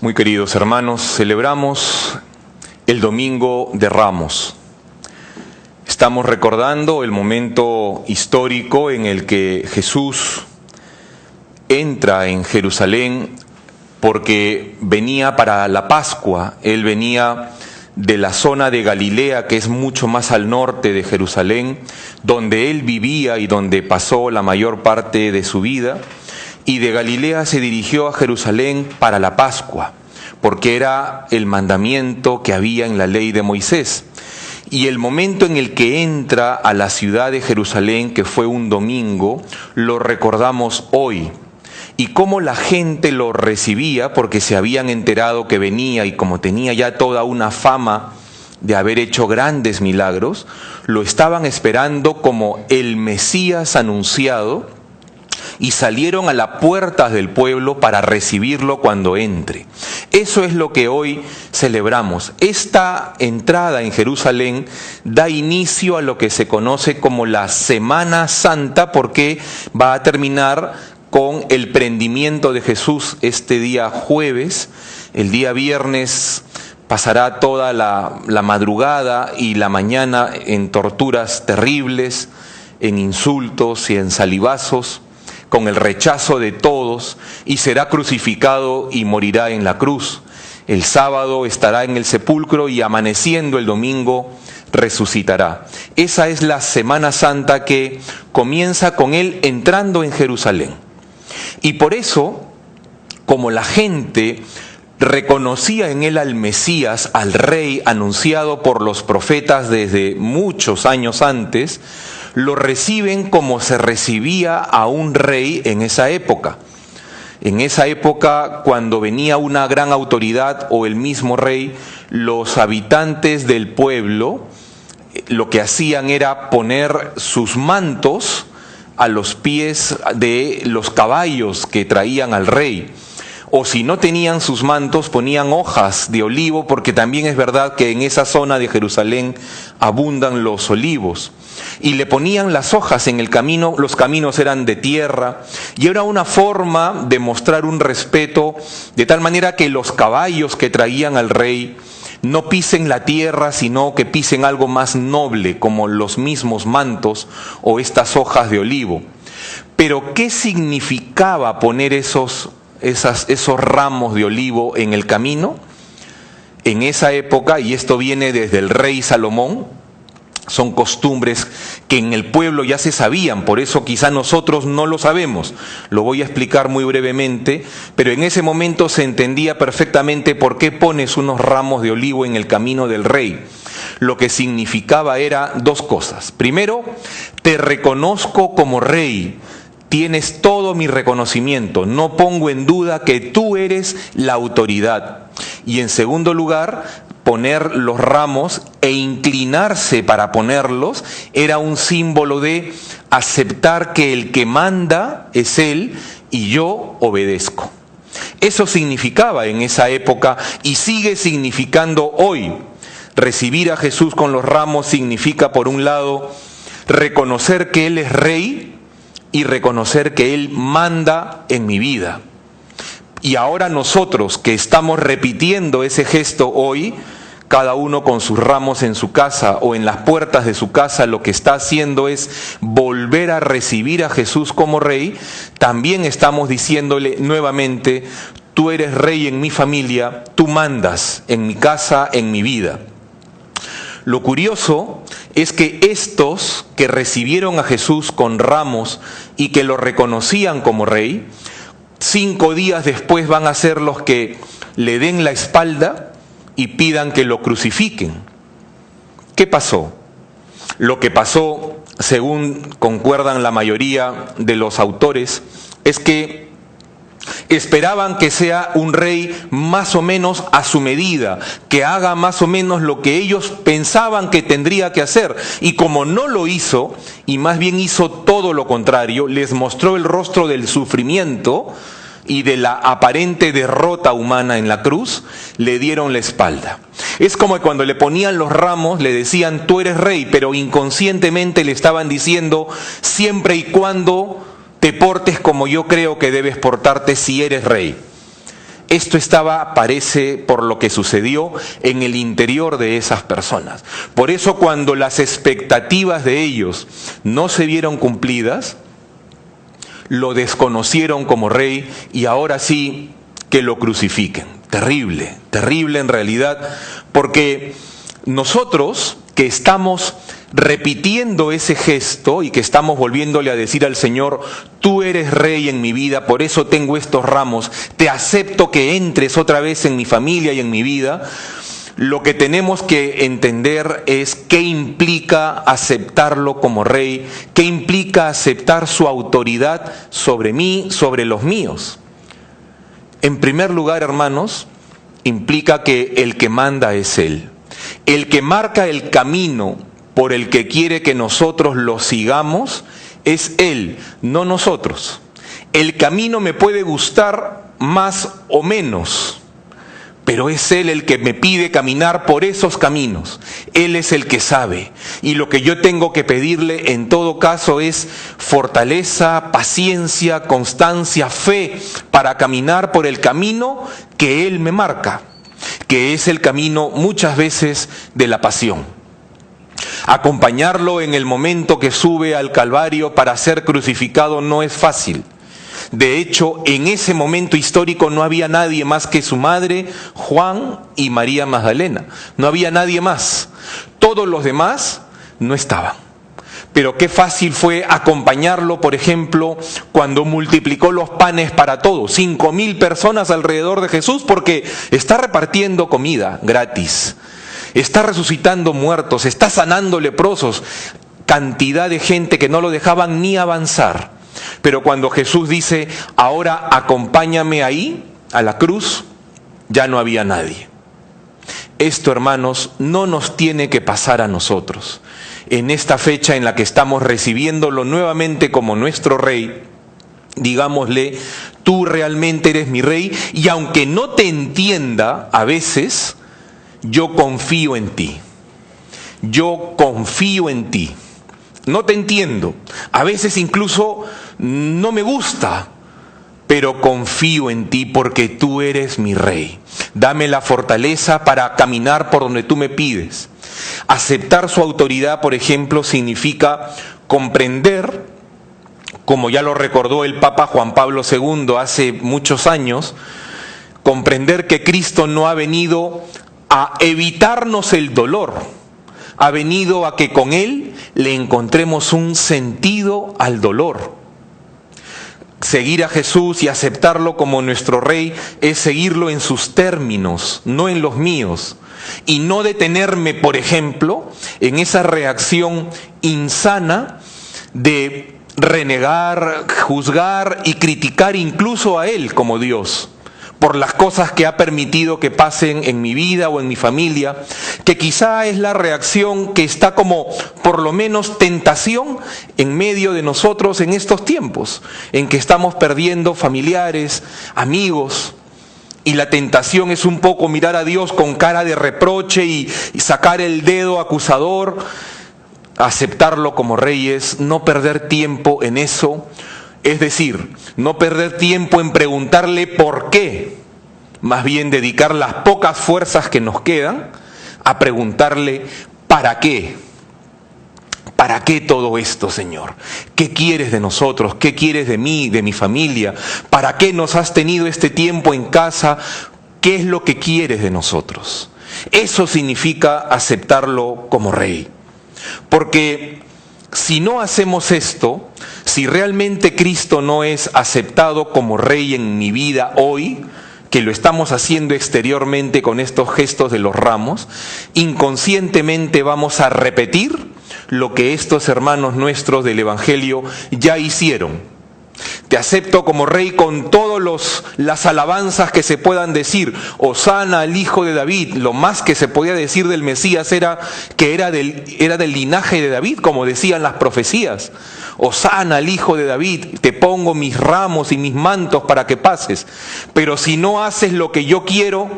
Muy queridos hermanos, celebramos el Domingo de Ramos. Estamos recordando el momento histórico en el que Jesús entra en Jerusalén porque venía para la Pascua. Él venía de la zona de Galilea, que es mucho más al norte de Jerusalén, donde él vivía y donde pasó la mayor parte de su vida. Y de Galilea se dirigió a Jerusalén para la Pascua, porque era el mandamiento que había en la ley de Moisés. Y el momento en el que entra a la ciudad de Jerusalén, que fue un domingo, lo recordamos hoy. Y cómo la gente lo recibía, porque se habían enterado que venía y como tenía ya toda una fama de haber hecho grandes milagros, lo estaban esperando como el Mesías anunciado, y salieron a las puertas del pueblo para recibirlo cuando entre. Eso es lo que hoy celebramos. Esta entrada en Jerusalén da inicio a lo que se conoce como la Semana Santa, porque va a terminar con el prendimiento de Jesús este día jueves. El día viernes pasará toda la madrugada y la mañana en torturas terribles, en insultos y en salivazos, con el rechazo de todos, y será crucificado y morirá en la cruz. El sábado estará en el sepulcro y amaneciendo el domingo resucitará. Esa es la Semana Santa que comienza con él entrando en Jerusalén. Y por eso, como la gente reconocía en él al Mesías, al Rey anunciado por los profetas desde muchos años antes, lo reciben como se recibía a un rey en esa época. En esa época, cuando venía una gran autoridad o el mismo rey, los habitantes del pueblo lo que hacían era poner sus mantos a los pies de los caballos que traían al rey. O si no tenían sus mantos, ponían hojas de olivo, porque también es verdad que en esa zona de Jerusalén abundan los olivos. Y le ponían las hojas en el camino, los caminos eran de tierra, y era una forma de mostrar un respeto, de tal manera que los caballos que traían al rey no pisen la tierra, sino que pisen algo más noble, como los mismos mantos o estas hojas de olivo. Pero ¿qué significaba poner esos ramos de olivo en el camino? En esa época, y esto viene desde el rey Salomón, son costumbres que en el pueblo ya se sabían, por eso quizá nosotros no lo sabemos. Lo voy a explicar muy brevemente, pero en ese momento se entendía perfectamente por qué pones unos ramos de olivo en el camino del rey. Lo que significaba era dos cosas. Primero, te reconozco como rey. Tienes todo mi reconocimiento, no pongo en duda que tú eres la autoridad. Y en segundo lugar, poner los ramos e inclinarse para ponerlos era un símbolo de aceptar que el que manda es él y yo obedezco. Eso significaba en esa época y sigue significando hoy. Recibir a Jesús con los ramos significa, por un lado, reconocer que Él es Rey y reconocer que Él manda en mi vida. Y ahora nosotros que estamos repitiendo ese gesto hoy, cada uno con sus ramos en su casa o en las puertas de su casa, lo que está haciendo es volver a recibir a Jesús como Rey. También estamos diciéndole nuevamente, tú eres Rey en mi familia, tú mandas en mi casa, en mi vida. Lo curioso es que estos que recibieron a Jesús con ramos y que lo reconocían como Rey, 5 días después van a ser los que le den la espalda y pidan que lo crucifiquen. ¿Qué pasó? Lo que pasó, según concuerdan la mayoría de los autores, es que esperaban que sea un rey más o menos a su medida, que haga más o menos lo que ellos pensaban que tendría que hacer. Y como no lo hizo, y más bien hizo todo lo contrario, les mostró el rostro del sufrimiento y de la aparente derrota humana en la cruz, le dieron la espalda. Es como cuando le ponían los ramos, le decían, tú eres rey, pero inconscientemente le estaban diciendo, siempre y cuando te portes como yo creo que debes portarte si eres rey. Esto parece, por lo que sucedió en el interior de esas personas. Por eso, cuando las expectativas de ellos no se vieron cumplidas, lo desconocieron como rey y ahora sí que lo crucifiquen. Terrible, terrible en realidad, porque nosotros que estamos repitiendo ese gesto y que estamos volviéndole a decir al Señor, tú eres rey en mi vida, por eso tengo estos ramos, te acepto que entres otra vez en mi familia y en mi vida, lo que tenemos que entender es qué implica aceptarlo como rey, qué implica aceptar su autoridad sobre mí, sobre los míos. En primer lugar, hermanos, implica que el que manda es Él. El que marca el camino por el que quiere que nosotros lo sigamos es Él, no nosotros. El camino me puede gustar más o menos, pero es Él el que me pide caminar por esos caminos. Él es el que sabe. Y lo que yo tengo que pedirle en todo caso es fortaleza, paciencia, constancia, fe para caminar por el camino que Él me marca, que es el camino muchas veces de la pasión. Acompañarlo en el momento que sube al Calvario para ser crucificado no es fácil. De hecho, en ese momento histórico no había nadie más que su madre, Juan y María Magdalena. No había nadie más. Todos los demás no estaban. Pero qué fácil fue acompañarlo, por ejemplo, cuando multiplicó los panes para todos. 5,000 personas alrededor de Jesús, porque está repartiendo comida gratis. Está resucitando muertos, está sanando leprosos. Cantidad de gente que no lo dejaban ni avanzar. Pero cuando Jesús dice, ahora acompáñame ahí, a la cruz, ya no había nadie. Esto, hermanos, no nos tiene que pasar a nosotros. En esta fecha en la que estamos recibiéndolo nuevamente como nuestro rey, digámosle, tú realmente eres mi rey, y aunque no te entienda a veces, yo confío en ti. Yo confío en ti. No te entiendo. A veces incluso no me gusta, pero confío en ti porque tú eres mi rey. Dame la fortaleza para caminar por donde tú me pides. Aceptar su autoridad, por ejemplo, significa comprender, como ya lo recordó el Papa Juan Pablo II hace muchos años, comprender que Cristo no ha venido a evitarnos el dolor, ha venido a que con Él le encontremos un sentido al dolor. Seguir a Jesús y aceptarlo como nuestro Rey es seguirlo en sus términos, no en los míos. Y no detenerme, por ejemplo, en esa reacción insana de renegar, juzgar y criticar incluso a Él como Dios, por las cosas que ha permitido que pasen en mi vida o en mi familia, que quizá es la reacción que está como, por lo menos, tentación en medio de nosotros en estos tiempos, en que estamos perdiendo familiares, amigos, y la tentación es un poco mirar a Dios con cara de reproche y sacar el dedo acusador. Aceptarlo como rey es no perder tiempo en eso. Es decir, no perder tiempo en preguntarle por qué, más bien dedicar las pocas fuerzas que nos quedan a preguntarle ¿para qué? ¿Para qué todo esto, Señor? ¿Qué quieres de nosotros? ¿Qué quieres de mí, de mi familia? ¿Para qué nos has tenido este tiempo en casa? ¿Qué es lo que quieres de nosotros? Eso significa aceptarlo como rey. Porque si no hacemos esto, si realmente Cristo no es aceptado como rey en mi vida hoy, que lo estamos haciendo exteriormente con estos gestos de los ramos, inconscientemente vamos a repetir lo que estos hermanos nuestros del Evangelio ya hicieron. Te acepto como rey con todas las alabanzas que se puedan decir. Hosana al hijo de David. Lo más que se podía decir del Mesías era que era del linaje de David, como decían las profecías. Hosana al hijo de David. Te pongo mis ramos y mis mantos para que pases. Pero si no haces lo que yo quiero,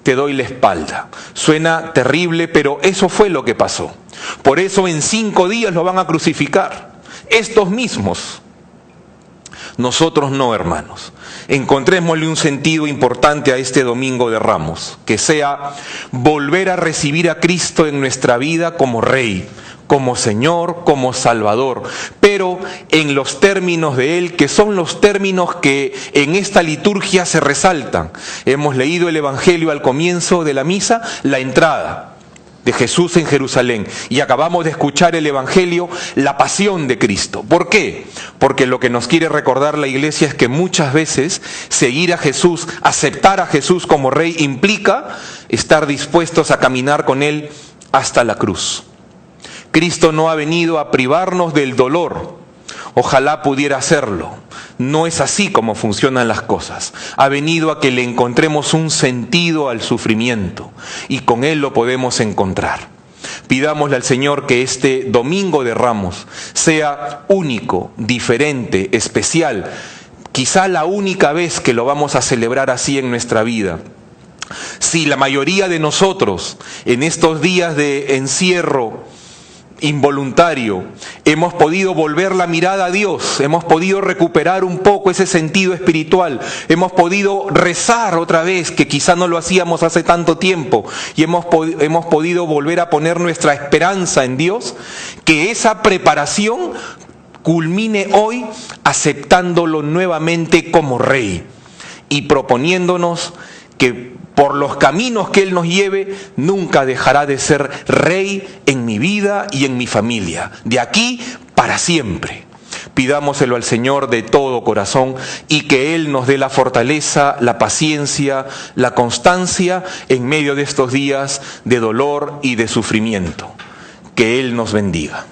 te doy la espalda. Suena terrible, pero eso fue lo que pasó. Por eso en 5 días lo van a crucificar. Estos mismos. Nosotros no, hermanos. encontrémosle un sentido importante a este Domingo de Ramos, que sea volver a recibir a Cristo en nuestra vida como Rey, como Señor, como Salvador, pero en los términos de Él, que son los términos que en esta liturgia se resaltan. Hemos leído el Evangelio al comienzo de la misa, la entrada de Jesús en Jerusalén, y acabamos de escuchar el Evangelio, la pasión de Cristo. ¿Por qué? Porque lo que nos quiere recordar la Iglesia es que muchas veces seguir a Jesús, aceptar a Jesús como Rey, implica estar dispuestos a caminar con Él hasta la cruz. Cristo no ha venido a privarnos del dolor. Ojalá pudiera hacerlo. No es así como funcionan las cosas. Ha venido a que le encontremos un sentido al sufrimiento y con Él lo podemos encontrar. Pidámosle al Señor que este Domingo de Ramos sea único, diferente, especial. Quizá la única vez que lo vamos a celebrar así en nuestra vida. Si la mayoría de nosotros en estos días de encierro involuntario hemos podido volver la mirada a Dios, hemos podido recuperar un poco ese sentido espiritual, hemos podido rezar otra vez, que quizá no lo hacíamos hace tanto tiempo, y hemos podido volver a poner nuestra esperanza en Dios, que esa preparación culmine hoy aceptándolo nuevamente como Rey y proponiéndonos que por los caminos que Él nos lleve, nunca dejará de ser Rey en mi vida y en mi familia, de aquí para siempre. Pidámoselo al Señor de todo corazón y que Él nos dé la fortaleza, la paciencia, la constancia en medio de estos días de dolor y de sufrimiento. Que Él nos bendiga.